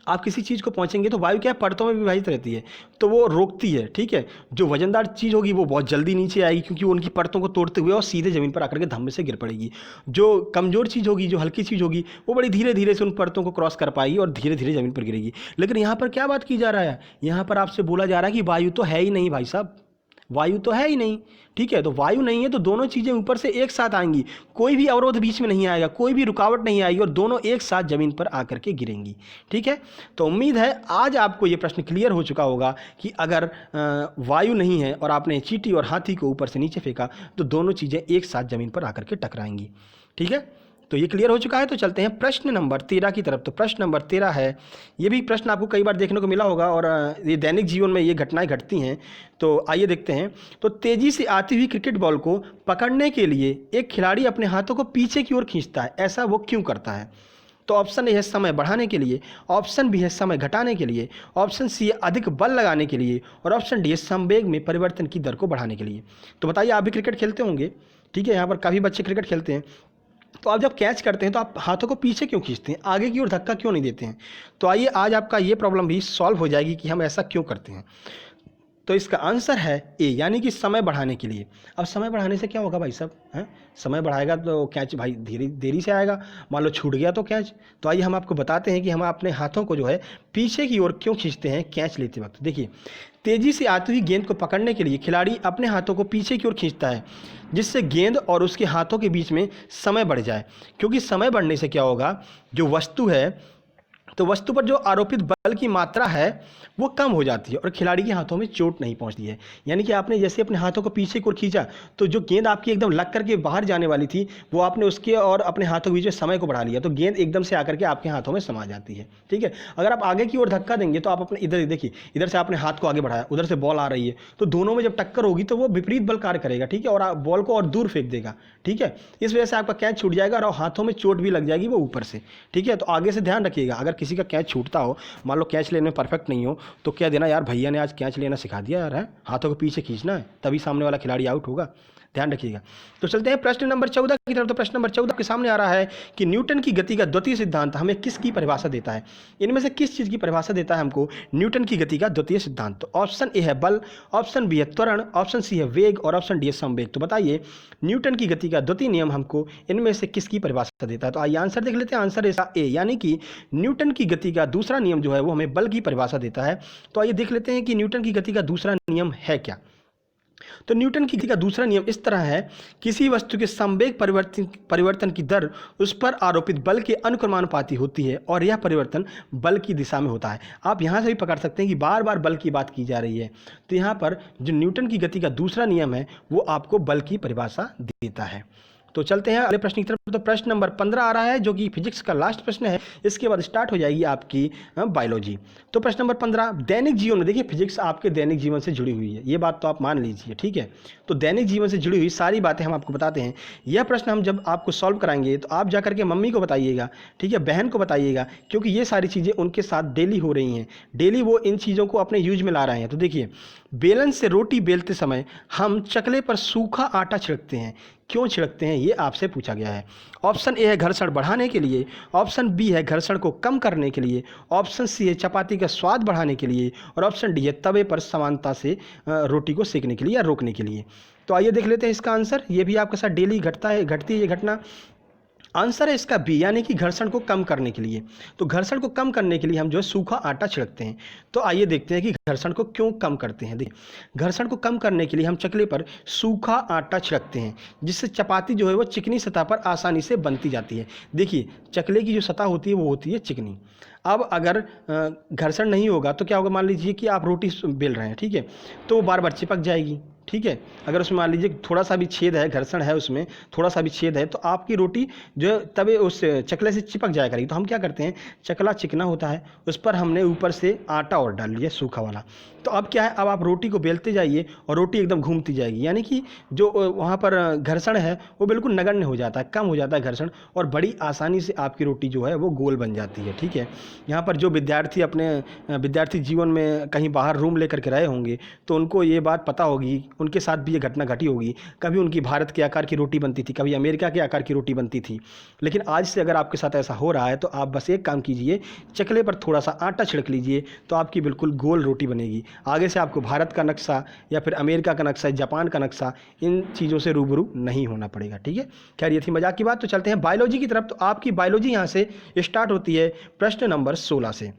आप किसी चीज़ को पहुंचेंगे तो वायु क्या है, परतों में विभाजित रहती है, तो वो रोकती है, ठीक है। जो वजनदार चीज़ होगी वो बहुत जल्दी नीचे आएगी क्योंकि वो उनकी परतों को तोड़ते हुए और सीधे ज़मीन पर आकर के धम्म से गिर पड़ेगी। जो कमज़ोर चीज़ होगी, जो हल्की चीज़ होगी, वो बड़ी धीरे धीरे से उन परतों को क्रॉस कर पाएगी और धीरे धीरे ज़मीन पर गिरेगी। लेकिन यहाँ पर क्या बात की जा रहा है, यहाँ पर आपसे बोला जा रहा है कि वायु तो है ही नहीं भाई साहब, वायु तो है ही नहीं, ठीक है। तो वायु नहीं है तो दोनों चीज़ें ऊपर से एक साथ आएंगी, कोई भी अवरोध बीच में नहीं आएगा, कोई भी रुकावट नहीं आएगी और दोनों एक साथ ज़मीन पर आकर के गिरेंगी, ठीक है। तो उम्मीद है आज आपको ये प्रश्न क्लियर हो चुका होगा कि अगर वायु नहीं है और आपने चींटी और हाथी को ऊपर से नीचे फेंका तो दोनों चीज़ें एक साथ ज़मीन पर आकर के टकराएंगी, ठीक है। तो ये क्लियर हो चुका है। तो चलते हैं प्रश्न नंबर 13 की तरफ। तो प्रश्न नंबर 13 है, ये भी प्रश्न आपको कई बार देखने को मिला होगा और ये दैनिक जीवन में ये घटनाएं घटती हैं। तो आइए देखते हैं। तो तेज़ी से आती हुई क्रिकेट बॉल को पकड़ने के लिए एक खिलाड़ी अपने हाथों को पीछे की ओर खींचता है, ऐसा वो क्यों करता है? तो ऑप्शन ए है समय बढ़ाने के लिए, ऑप्शन बी है समय घटाने के लिए, ऑप्शन सी है अधिक बल लगाने के लिए और ऑप्शन डी है संवेग में परिवर्तन की दर को बढ़ाने के लिए। तो बताइए, आप भी क्रिकेट खेलते होंगे, ठीक है, यहाँ पर काफ़ी बच्चे क्रिकेट खेलते हैं। तो आप जब कैच करते हैं तो आप हाथों को पीछे क्यों खींचते हैं, आगे की ओर धक्का क्यों नहीं देते हैं? तो आइए आज आपका ये प्रॉब्लम भी सॉल्व हो जाएगी कि हम ऐसा क्यों करते हैं। तो इसका आंसर है ए, यानी कि समय बढ़ाने के लिए। अब समय बढ़ाने से क्या होगा भाई साहब, हैं? समय बढ़ाएगा तो कैच भाई धीरे देरी से आएगा, मान लो छूट गया तो कैच। तो आइए हम आपको बताते हैं कि हम अपने हाथों को जो है पीछे की ओर क्यों खींचते हैं कैच लेते वक्त। देखिए, तेज़ी से आती हुई गेंद को पकड़ने के लिए खिलाड़ी अपने हाथों को पीछे की ओर खींचता है जिससे गेंद और उसके हाथों के बीच में समय बढ़ जाए, क्योंकि समय बढ़ने से क्या होगा, जो वस्तु है तो वस्तु पर जो आरोपित बल की मात्रा है वो कम हो जाती है और खिलाड़ी के हाथों में चोट नहीं पहुंचती है। यानी कि आपने जैसे अपने हाथों को पीछे की ओर खींचा तो जो गेंद आपकी एकदम लग करके बाहर जाने वाली थी वो आपने उसके और अपने हाथों के बीच में समय को बढ़ा लिया, तो गेंद एकदम से आकर के आपके हाथों में समा जाती है, ठीक है। अगर आप आगे की ओर धक्का देंगे तो आप अपने इधर देखिए, इधर से आपने हाथ को आगे बढ़ाया, उधर से बॉल आ रही है, तो दोनों में जब टक्कर होगी तो वो विपरीत बल कार्य करेगा, ठीक है, और बॉल को और दूर फेंक देगा, ठीक है। इस वजह से आपका कैच छूट जाएगा और हाथों में चोट भी लग जाएगी वो ऊपर से, ठीक है। तो आगे से ध्यान रखिएगा, अगर किसी का कैच छूटता हो, मान लो कैच लेने में परफेक्ट नहीं हो, तो क्या देना, यार भैया ने आज कैच लेना सिखा दिया यार, है हाथों को पीछे खींचना है, तभी सामने वाला खिलाड़ी आउट होगा, ध्यान रखिएगा। तो चलते हैं प्रश्न नंबर 14 की तरफ। तो प्रश्न नंबर 14 के सामने आ रहा है कि न्यूटन की गति का द्वितीय सिद्धांत हमें किसकी परिभाषा देता है? इनमें से किस चीज़ की परिभाषा देता है हमको न्यूटन की गति का द्वितीय सिद्धांत? तो ऑप्शन ए है बल, ऑप्शन बी है त्वरण, ऑप्शन सी है वेग और ऑप्शन डी है संवेग। तो बताइए, न्यूटन की गति का द्वितीय नियम हमको इनमें से किसकी परिभाषा देता है? तो आइए आंसर देख लेते हैं। आंसर इसका ए, यानी कि न्यूटन की गति का दूसरा नियम जो है वो हमें बल की परिभाषा देता है। तो आइए देख लेते हैं कि न्यूटन की गति का दूसरा नियम है क्या। तो न्यूटन की गति का दूसरा नियम इस तरह है, किसी वस्तु के संवेग परिवर्तन की दर उस पर आरोपित बल के अनुक्रमानुपाती होती है और यह परिवर्तन बल की दिशा में होता है। आप यहाँ से भी पकड़ सकते हैं कि बार बार बल की बात की जा रही है, तो यहाँ पर जो न्यूटन की गति का दूसरा नियम है वो आपको बल की परिभाषा देता है। तो चलते हैं अगले प्रश्न की तरफ। तो प्रश्न नंबर 15 आ रहा है जो कि फिजिक्स का लास्ट प्रश्न है, इसके बाद स्टार्ट हो जाएगी आपकी बायोलॉजी। तो प्रश्न नंबर 15, दैनिक जीवन में, देखिए फिजिक्स आपके दैनिक जीवन से जुड़ी हुई है, ये बात तो आप मान लीजिए, ठीक है। तो दैनिक जीवन से जुड़ी हुई सारी बातें हम आपको बताते हैं। यह प्रश्न हम जब आपको सॉल्व कराएंगे तो आप जाकर के मम्मी को बताइएगा, ठीक है, बहन को बताइएगा, क्योंकि ये सारी चीज़ें उनके साथ डेली हो रही हैं, डेली वो इन चीज़ों को अपने यूज में ला रहे हैं। तो देखिए, बेलन से रोटी बेलते समय हम चकले पर सूखा आटा छिड़कते हैं, क्यों छिड़कते हैं ये आपसे पूछा गया है। ऑप्शन ए है घर्षण बढ़ाने के लिए, ऑप्शन बी है घर्षण को कम करने के लिए, ऑप्शन सी है चपाती का स्वाद बढ़ाने के लिए और ऑप्शन डी है तवे पर समानता से रोटी को सेकने के लिए या रोकने के लिए। तो आइए देख लेते हैं इसका आंसर। ये भी आपके साथ डेली घटती है ये घटना। आंसर है इसका बी, यानी कि घर्षण को कम करने के लिए। तो घर्षण को कम करने के लिए हम जो है सूखा आटा छिड़कते हैं। तो आइए देखते हैं कि घर्षण को क्यों कम करते हैं। देखिए, घर्षण को कम करने के लिए हम चकले पर सूखा आटा छिड़कते हैं जिससे चपाती जो है वो चिकनी सतह पर आसानी से बनती जाती है। देखिए, चकले की जो सतह होती है वो होती है चिकनी। अब अगर घर्षण नहीं होगा तो क्या होगा, मान लीजिए कि आप रोटी बेल रहे हैं, ठीक है, तो वो बार बार चिपक जाएगी, ठीक है। अगर उसमें मान लीजिए थोड़ा सा भी छेद है, घर्षण है उसमें थोड़ा सा भी छेद है, तो आपकी रोटी जो है तवे उस चकले से चिपक जाया करेगी। तो हम क्या करते हैं, चकला चिकना होता है, उस पर हमने ऊपर से आटा और डाल लिया सूखा वाला। तो अब क्या है, अब आप रोटी को बेलते जाइए और रोटी एकदम घूमती जाएगी, यानी कि जो वहाँ पर घर्षण है वो बिल्कुल नगण्य हो जाता है, कम हो जाता है घर्षण, और बड़ी आसानी से आपकी रोटी जो है वो गोल बन जाती है, ठीक है। यहाँ पर जो विद्यार्थी अपने विद्यार्थी जीवन में कहीं बाहर रूम लेकर के रहे होंगे तो उनको ये बात पता होगी, उनके साथ भी ये घटना घटी होगी। कभी उनकी भारत के आकार की रोटी बनती थी, कभी अमेरिका के आकार की रोटी बनती थी। लेकिन आज से अगर आपके साथ ऐसा हो रहा है तो आप बस एक काम कीजिए, चकले पर थोड़ा सा आटा छिड़क लीजिए तो आपकी बिल्कुल गोल रोटी बनेगी। आगे से आपको भारत का नक्शा या फिर अमेरिका का नक्शा, जापान का नक्शा, इन चीज़ों से रूबरू नहीं होना पड़ेगा। ठीक है, खैर ये थी मजाक की बात। तो चलते हैं बायोलॉजी की तरफ। तो आपकी बायोलॉजी यहाँ से स्टार्ट होती है प्रश्न नंबर 16 से।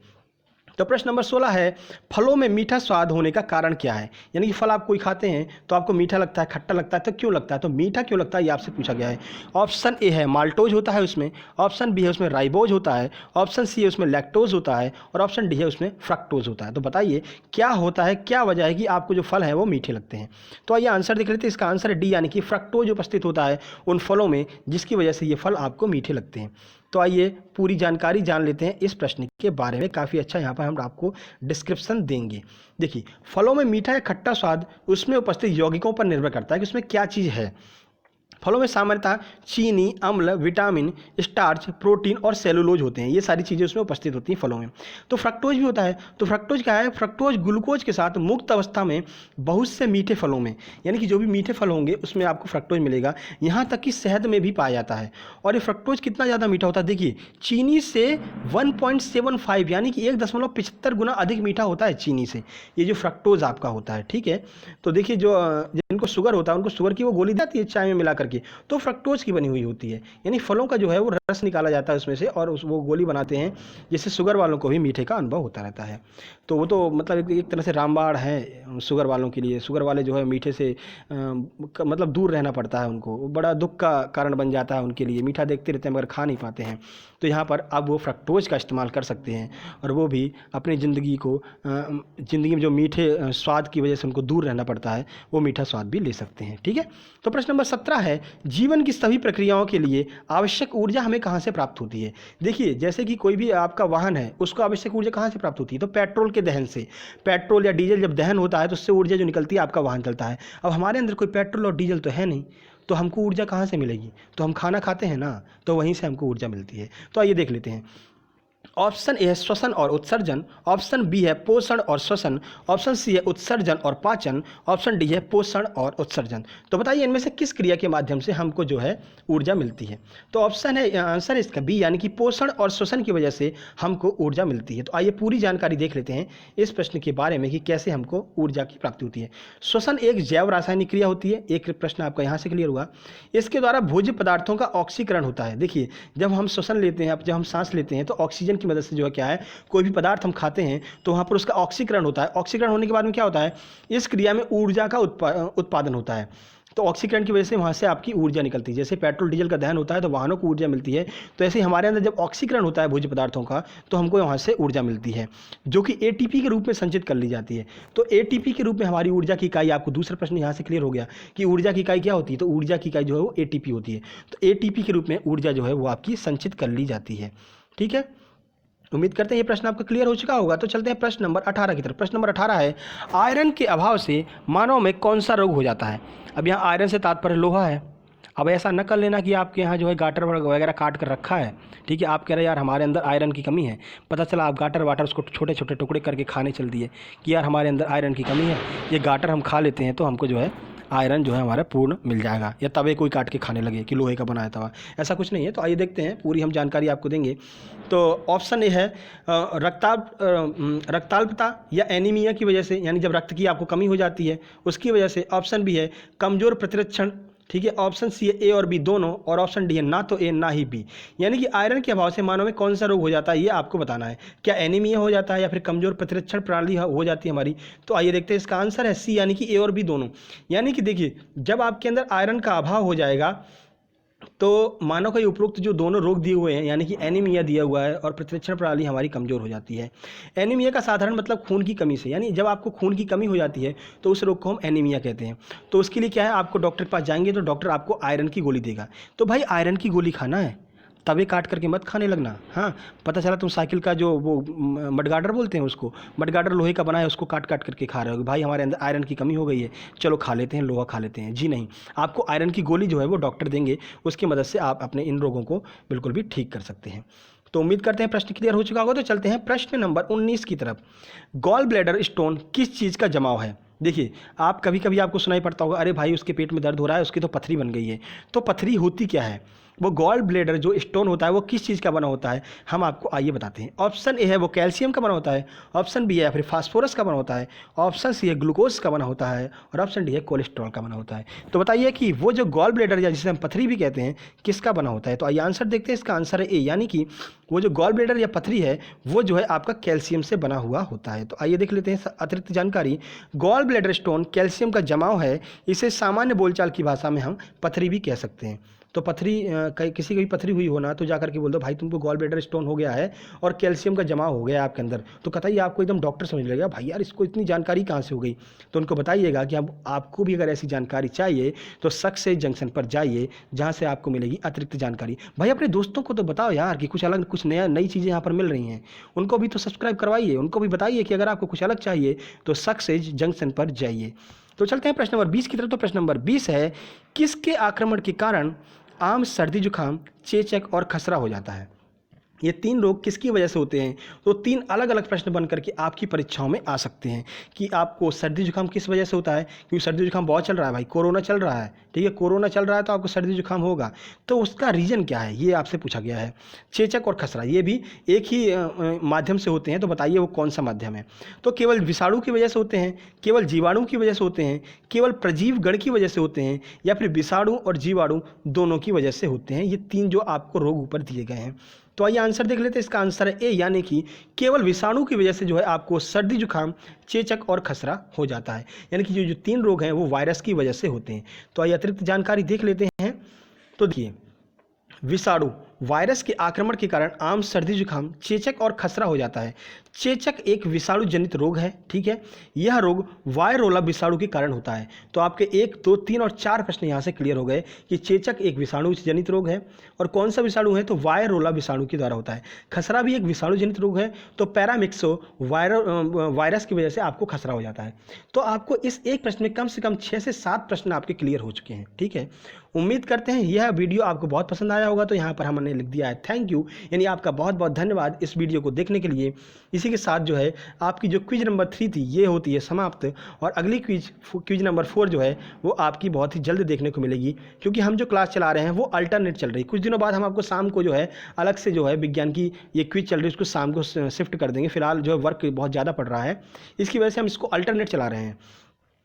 तो प्रश्न नंबर 16 है, फलों में मीठा स्वाद होने का कारण क्या है। यानी कि फल आप कोई खाते हैं तो आपको मीठा लगता है, खट्टा लगता है, तो क्यों लगता है, तो मीठा क्यों लगता है, ये आपसे पूछा गया है। ऑप्शन ए है माल्टोज होता है उसमें, ऑप्शन बी है उसमें राइबोज होता है, ऑप्शन सी है उसमें लैक्टोज होता है, और ऑप्शन डी है उसमें फ्रक्टोज होता है। तो बताइए क्या होता है, क्या वजह है कि आपको जो फल है वो मीठे लगते हैं। तो आइए आंसर देख लेते हैं। इसका आंसर है डी, यानी कि फ्रक्टोज उपस्थित होता है उन फलों में जिसकी वजह से ये फल आपको मीठे लगते हैं। तो आइए पूरी जानकारी जान लेते हैं इस प्रश्न के बारे में। काफ़ी अच्छा यहाँ पर हम आपको डिस्क्रिप्शन देंगे। देखिए, फलों में मीठा या खट्टा स्वाद उसमें उपस्थित यौगिकों पर निर्भर करता है कि उसमें क्या चीज़ है। फलों में सामान्यतः चीनी, अम्ल, विटामिन, स्टार्च, प्रोटीन और सेलुलोज होते हैं। ये सारी चीज़ें उसमें उपस्थित होती हैं फलों में। तो फ्रक्टोज भी होता है। तो फ्रक्टोज क्या है, फ्रक्टोज ग्लूकोज के साथ मुक्त अवस्था में बहुत से मीठे फलों में, यानी कि जो भी मीठे फल होंगे उसमें आपको फ्रक्टोज मिलेगा। यहाँ तक कि शहद में भी पाया जाता है। और ये फ्रक्टोज कितना ज़्यादा मीठा होता है, देखिए चीनी से 1.75 यानी कि 1.75 गुना अधिक मीठा होता है चीनी से, ये जो फ्रक्टोज आपका होता है। ठीक है, तो देखिए जो जिनको शुगर होता है उनको शुगर की वो गोली जाती है चाय में मिला करके, तो फ्रक्टोज की बनी हुई होती है। यानी फलों का जो है वो रस निकाला जाता है उसमें से और वो गोली बनाते हैं, जिससे शुगर वालों को भी मीठे का अनुभव होता रहता है। तो वो तो मतलब एक तरह से रामबाण है शुगर वालों के लिए। शुगर वाले जो है मीठे से मतलब दूर रहना पड़ता है उनको, बड़ा दुख का कारण बन जाता है उनके लिए। मीठा देखते रहते हैं मगर खा नहीं पाते हैं। तो यहाँ पर अब वो फ्रक्टोज का इस्तेमाल कर सकते हैं और वो भी अपनी ज़िंदगी में जो मीठे स्वाद की वजह से उनको दूर रहना पड़ता है, वो मीठा स्वाद भी ले सकते हैं। ठीक है, तो प्रश्न नंबर 17 है, जीवन की सभी प्रक्रियाओं के लिए आवश्यक ऊर्जा हमें कहाँ से प्राप्त होती है। देखिए, जैसे कि कोई भी आपका वाहन है उसको आवश्यक ऊर्जा कहाँ से प्राप्त होती है, तो पेट्रोल के दहन से। पेट्रोल या डीजल जब दहन होता है तो उससे ऊर्जा जो निकलती है आपका वाहन चलता है। अब हमारे अंदर कोई पेट्रोल और डीजल तो है नहीं, तो हमको ऊर्जा कहाँ से मिलेगी, तो हम खाना खाते हैं ना, तो वहीं से हमको ऊर्जा मिलती है। तो आइए देख लेते हैं। ऑप्शन ए है श्वसन और उत्सर्जन, ऑप्शन बी है पोषण और श्वसन, ऑप्शन सी है उत्सर्जन और पाचन, ऑप्शन डी है पोषण और उत्सर्जन। तो बताइए इनमें से किस क्रिया के माध्यम से हमको जो है ऊर्जा मिलती है। तो ऑप्शन है आंसर है इसका बी, यानी कि पोषण और श्वसन की वजह से हमको ऊर्जा मिलती है। तो आइए पूरी जानकारी देख लेते हैं इस प्रश्न के बारे में कि कैसे हमको ऊर्जा की प्राप्ति होती है। श्वसन एक जैव रासायनिक क्रिया होती है। एक प्रश्न आपका यहाँ से क्लियर हुआ। इसके द्वारा भोज्य पदार्थों का ऑक्सीकरण होता है। देखिए, जब हम श्वसन लेते हैं, जब हम सांस लेते हैं तो ऑक्सीजन की मदद से जो है क्या है, कोई भी पदार्थ हम खाते हैं तो वहाँ पर उसका ऑक्सीकरण होता है। ऑक्सीकरण होने के बाद में क्या होता है, इस क्रिया में ऊर्जा का उत्पादन होता है। तो ऑक्सीकरण की वजह से वहाँ से आपकी ऊर्जा निकलती है। जैसे पेट्रोल डीजल का दहन होता है तो वाहनों को ऊर्जा मिलती है, तो ऐसे ही हमारे अंदर जब ऑक्सीकरण होता है भोज्य पदार्थों का तो हमको वहाँ से ऊर्जा मिलती है, जो कि एटीपी के रूप में संचित कर ली जाती है। तो एटीपी के रूप में हमारी ऊर्जा की इकाई, आपको दूसरा प्रश्न यहाँ से क्लियर हो गया कि ऊर्जा की इकाई क्या होती है, तो ऊर्जा की इकाई जो है वो एटीपी होती है। तो एटीपी के रूप में ऊर्जा जो है वो आपकी संचित कर ली जाती है। ठीक है, उम्मीद करते हैं ये प्रश्न आपका क्लियर हो चुका होगा। तो चलते हैं प्रश्न नंबर 18 की तरफ। प्रश्न नंबर 18 है, आयरन के अभाव से मानव में कौन सा रोग हो जाता है। अब यहाँ आयरन से तात्पर्य लोहा है। अब ऐसा न कर लेना कि आपके यहाँ जो है गाटर वगैरह काट कर रखा है, ठीक है, आप कह रहे हैं यार हमारे अंदर आयरन की कमी है, पता चला आप गाटर वाटर उसको छोटे छोटे टुकड़े करके खाने चल दिए कि यार हमारे अंदर आयरन की कमी है, ये गाटर हम खा लेते हैं तो हमको जो है आयरन जो है हमारा पूर्ण मिल जाएगा, या तवे कोई काट के खाने लगे कि लोहे का बनाया तवा, ऐसा कुछ नहीं है। तो आइए देखते हैं, पूरी हम जानकारी आपको देंगे। तो ऑप्शन ए है रक्ताल्पता या एनीमिया की वजह से, यानी जब रक्त की आपको कमी हो जाती है उसकी वजह से। ऑप्शन बी है कमजोर प्रतिरक्षण, ठीक है, ऑप्शन सी है ए और बी दोनों, और ऑप्शन डी है ना तो ए ना ही बी। यानी कि आयरन के अभाव से मानव में कौन सा रोग हो जाता है ये आपको बताना है। क्या एनीमिया हो जाता है या फिर कमजोर प्रतिरक्षण प्रणाली हो जाती है हमारी। तो आइए देखते हैं, इसका आंसर है सी, यानी कि ए और बी दोनों। यानी कि देखिए, जब आपके अंदर आयरन का अभाव हो जाएगा तो मानव का ये उपरोक्त जो दोनों रोग दिए हुए हैं, यानी कि एनीमिया दिया हुआ है और प्रतिरक्षण प्रणाली हमारी कमजोर हो जाती है। एनीमिया का साधारण मतलब खून की कमी से, यानी जब आपको खून की कमी हो जाती है तो उस रोग को हम एनीमिया कहते हैं। तो उसके लिए क्या है, आपको डॉक्टर के पास जाएंगे तो डॉक्टर आपको आयरन की गोली देगा। तो भाई आयरन की गोली खाना है, तवे काट करके मत खाने लगना। हाँ, पता चला तुम साइकिल का जो वो मडगार्डर बोलते हैं उसको, मडगार्डर लोहे का बना है, उसको काट काट करके खा रहे हो, भाई हमारे अंदर आयरन की कमी हो गई है, चलो खा लेते हैं लोहा खा लेते हैं। जी नहीं, आपको आयरन की गोली जो है वो डॉक्टर देंगे, उसकी मदद से आप अपने इन रोगों को बिल्कुल भी ठीक कर सकते हैं। तो उम्मीद करते हैं प्रश्न क्लियर हो चुका होगा। तो चलते हैं प्रश्न नंबर 19 की तरफ। गॉल ब्लैडर स्टोन किस चीज़ का जमाव है? देखिए, आप कभी कभी आपको सुनाई पड़ता होगा, अरे भाई उसके पेट में दर्द हो रहा है, उसकी तो पथरी बन गई है। तो पथरी होती क्या है? वो गॉल ब्लैडर जो स्टोन होता है वो किस चीज़ का बना होता है, हम आपको आइए बताते हैं। ऑप्शन ए है वो कैल्शियम का बना होता है, ऑप्शन बी है या फिर फास्फोरस का बना होता है, ऑप्शन सी है ग्लूकोज का बना होता है, और ऑप्शन डी है कोलेस्ट्रॉल का बना होता है। तो बताइए कि वो जो गॉल ब्लैडर या जिसे हम पथरी भी कहते हैं, किसका बना होता है? तो आइए आंसर देखते हैं। इसका आंसर है ए, यानी कि वो जो गॉल ब्लैडर या पथरी है वो जो है आपका कैल्शियम से बना हुआ होता है। तो आइए देख लेते हैं अतिरिक्त जानकारी। गॉल ब्लैडर स्टोन कैल्शियम का जमाव है। इसे सामान्य बोलचाल की भाषा में हम पथरी भी कह सकते हैं। तो पथरी किसी की भी पथरी हुई हो ना, तो जाकर के बोल दो भाई तुमको गॉल ब्लैडर स्टोन हो गया है और कैल्शियम का जमाव हो गया है आपके अंदर, तो कतई आपको एकदम डॉक्टर समझ लेगा, भाई यार इसको इतनी जानकारी कहाँ से हो गई। तो उनको बताइएगा कि अब आपको भी अगर ऐसी जानकारी चाहिए तो सक्सेस जंक्शन पर जाइए, जहाँ से आपको मिलेगी अतिरिक्त जानकारी। भाई अपने दोस्तों को तो बताओ यार कि कुछ अलग, कुछ नया, नई चीज़ें यहाँ पर मिल रही हैं, उनको भी तो सब्सक्राइब करवाइए, उनको भी बताइए कि अगर आपको कुछ अलग चाहिए तो सक्सेस जंक्शन पर जाइए। तो चलते हैं प्रश्न नंबर 20 की तरफ। तो प्रश्न नंबर 20 है, किसके आक्रमण के कारण आम, सर्दी, जुकाम, चेचक और खसरा हो जाता है? ये 3 रोग किसकी वजह से होते हैं? तो 3 अलग अलग प्रश्न बन करके आपकी परीक्षाओं में आ सकते हैं कि आपको सर्दी जुकाम किस वजह से होता है, क्योंकि सर्दी जुकाम बहुत चल रहा है भाई, कोरोना चल रहा है, ठीक है, कोरोना चल रहा है तो आपको सर्दी जुकाम होगा, तो उसका रीज़न क्या है ये आपसे पूछा गया है। चेचक और खसरा ये भी एक ही माध्यम से होते हैं, तो बताइए वो कौन सा माध्यम है? तो केवल विषाणु की वजह से होते हैं, केवल जीवाणु की वजह से होते हैं, केवल प्रजीव गण की वजह से होते हैं, या फिर विषाणु और जीवाणु दोनों की वजह से होते हैं? ये 3 जो आपको रोग ऊपर दिए गए हैं। तो आइए आंसर देख लेते हैं। इसका आंसर है ए, यानी कि केवल विषाणु की वजह से जो है आपको सर्दी, जुकाम, चेचक और खसरा हो जाता है, यानी कि जो 3 रोग हैं वो वायरस की वजह से होते हैं। तो आइए अतिरिक्त जानकारी देख लेते हैं। तो देखिए, विषाणु वायरस के आक्रमण के कारण आम, सर्दी, जुकाम, चेचक और खसरा हो जाता है। चेचक एक विषाणु जनित रोग है, ठीक है, यह रोग वायरोला विषाणु के कारण होता है। तो आपके 1, 2, 3 और 4 प्रश्न यहाँ से क्लियर हो गए कि चेचक एक विषाणु जनित रोग है, और कौन सा विषाणु है? तो वायरोला विषाणु के द्वारा होता है। खसरा भी एक विषाणु जनित रोग है, तो पैरामिक्सो वायरस की वजह से आपको खसरा हो जाता है। तो आपको इस एक प्रश्न में कम से कम 6 से 7 प्रश्न आपके क्लियर हो चुके हैं, ठीक है। उम्मीद करते हैं यह वीडियो आपको बहुत पसंद आया होगा। तो यहाँ पर हमने लिख दिया है थैंक यू, यानी आपका बहुत बहुत धन्यवाद इस वीडियो को देखने के लिए। इसी के साथ जो है आपकी जो क्विज नंबर 3 थी ये होती है समाप्त, और अगली क्विज नंबर 4 जो है वो आपकी बहुत ही जल्द देखने को मिलेगी, क्योंकि हम जो क्लास चला रहे हैं वो अल्टरनेट चल रही है। कुछ दिनों बाद हम आपको शाम को जो है अलग से जो है विज्ञान की ये क्विज चल रही है उसको शाम को शिफ्ट कर देंगे। फिलहाल जो है वर्क बहुत ज़्यादा पड़ रहा है, इसकी वजह से हम इसको अल्टरनेट चला रहे हैं।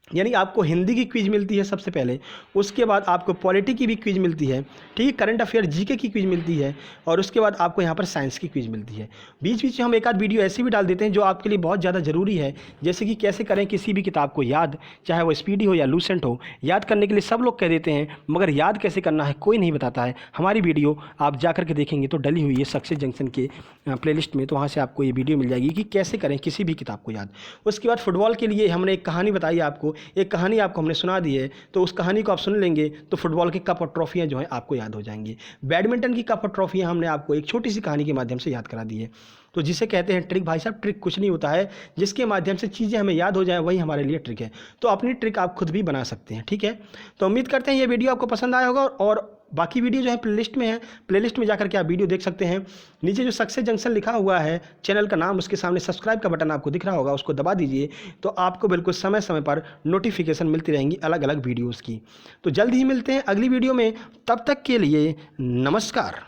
यानी आपको हिंदी की क्विज मिलती है सबसे पहले, उसके बाद आपको पॉलिटी की भी क्विज मिलती है, ठीक है, करंट अफेयर जीके की क्विज मिलती है, और उसके बाद आपको यहाँ पर साइंस की क्विज मिलती है। बीच बीच में हम एक आध वीडियो ऐसी भी डाल देते हैं जो आपके लिए बहुत ज़्यादा ज़रूरी है, जैसे कि कैसे करें किसी भी किताब को याद, चाहे वो स्पीडी हो या लूसेंट हो। याद करने के लिए सब लोग कह देते हैं, मगर याद कैसे करना है कोई नहीं बताता है। हमारी वीडियो आप जा करके देखेंगे तो डली हुई है सक्सेस जंक्शन के प्लेलिस्ट में, तो वहाँ से आपको ये वीडियो मिल जाएगी कि कैसे करें किसी भी किताब को याद। उसके बाद फुटबॉल के लिए हमने एक कहानी बताई आपको, एक कहानी आपको हमने सुना दी है, तो उस कहानी को आप सुन लेंगे तो फुटबॉल की कप और ट्रॉफियां जो है आपको याद हो जाएंगी। बैडमिंटन की कप और ट्रॉफियां हमने आपको एक छोटी सी कहानी के माध्यम से याद करा दी है। तो जिसे कहते हैं ट्रिक, भाई साहब ट्रिक कुछ नहीं होता है, जिसके माध्यम से चीज़ें हमें याद हो जाए वही हमारे लिए ट्रिक है। तो अपनी ट्रिक आप खुद भी बना सकते हैं, ठीक है। तो उम्मीद करते हैं ये वीडियो आपको पसंद आया होगा, और बाकी वीडियो जो है प्लेलिस्ट में है, प्लेलिस्ट में जाकर के आप वीडियो देख सकते हैं। नीचे जो सक्सेस जंक्शन लिखा हुआ है चैनल का नाम, उसके सामने सब्सक्राइब का बटन आपको दिख रहा होगा, उसको दबा दीजिए, तो आपको बिल्कुल समय समय पर नोटिफिकेशन मिलती रहेंगी अलग अलग वीडियोज़ की। तो जल्द ही मिलते हैं अगली वीडियो में, तब तक के लिए नमस्कार।